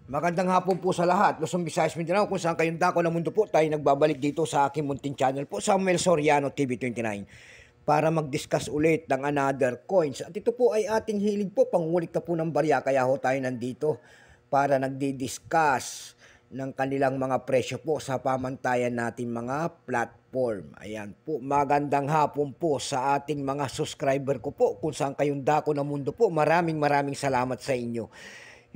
Magandang hapon po sa lahat. Luzon, Visayas, Mindanao, kung saan kayong dako ng mundo po, tayo nagbabalik dito sa aking munting channel po, Samuel Soriano TV29, para mag-discuss ulit ng another coins. At ito po ay ating hilig po, pangulit na po ng barya, kaya ho tayo nandito para nagdi-discuss ng kanilang mga presyo po sa pamantayan natin mga platform. Ayan po, magandang hapon po sa ating mga subscriber ko po, kung saan kayong dako ng mundo po. Maraming salamat sa inyo.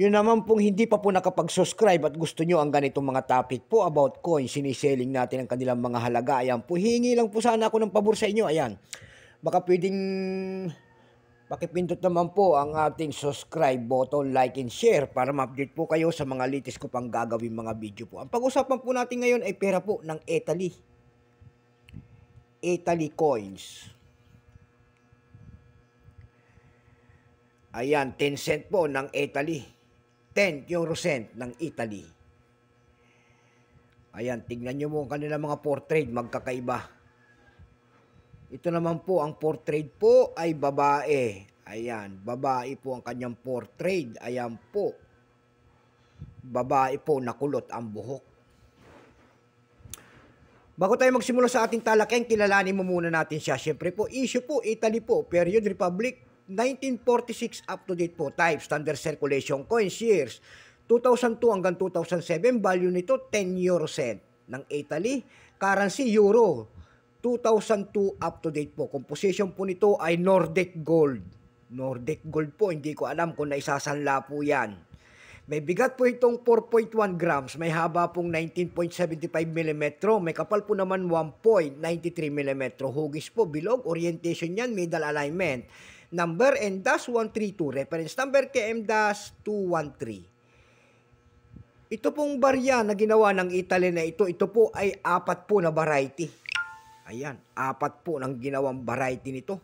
Yun naman pong hindi pa po nakapag-subscribe at gusto nyo ang ganitong mga topic po about coins, siniselling natin ang kanilang mga halaga. Ayan po, hingi lang po sana ako ng pabor sa inyo. Ayan, baka pwedeng pakipindot naman po ang ating subscribe button, like and share para ma-update po kayo sa mga latest ko pang gagawin mga video po. Ang pag-usapan po natin ngayon ay pera po ng Italy. Italy coins. Ayan, 10 cent po ng Italy. 10 euro cent ng Italy. Ayan, tignan nyo mo ang kanilang mga portrait, magkakaiba. Ito naman po, ang portrait po ay babae. Ayan, babae po ang kanyang portrait. Ayan po. Babae po, nakulot ang buhok. Bago tayo magsimula sa ating talakeng, kilalanin mo muna natin siya. Siyempre po, issue po, Italy po, period, republic, 1946 up to date po, type, standard circulation, coins, years, 2002 hanggang 2007, value nito 10 euro cent ng Italy, currency euro, 2002 up to date po, composition po nito ay Nordic gold. Nordic gold po, hindi ko alam kung naisasanla po yan. May bigat po itong 4.1 grams, may haba pong 19.75 mm, may kapal po naman 1.93 mm, hugis po, bilog, orientation yan, middle alignment, number M-132, reference number KM-213. Ito pong barya na ginawa ng Italy na ito po ay 4 po na variety. Ayan, 4 po ng ginawang variety nito.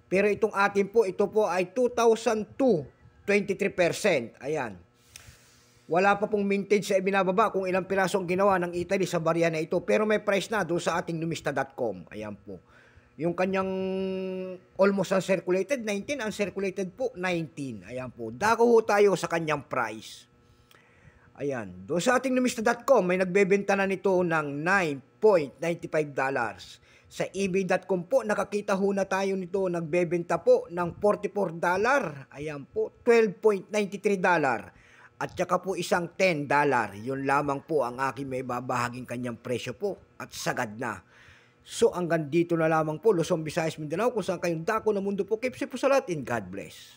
Pero itong atin po, ito po ay 2002, 23%. Ayan. Wala pa pong mintage sa ibinababa kung ilang piraso ang ginawa ng Italy sa barya na ito. Pero may price na doon sa ating numista.com. Ayan po. Yung kanyang almost uncirculated, 19. Uncirculated po, 19. Ayan po. Dako ho tayo sa kanyang price. Ayan. Doon sa ating numista.com, may nagbebenta na nito ng $9.95. Sa ebay.com po, nakakita ho na tayo nito, nagbebenta po ng $44. Ayan po, $12.93. At saka po isang $10. Yun lamang po ang aking may babahaging kanyang presyo po. At sagad na. So hanggang dito na lamang po, Luzon, Visayas, Mindanao, kung saan kayong dako ng mundo po. Keep safe po sa lahat and God bless.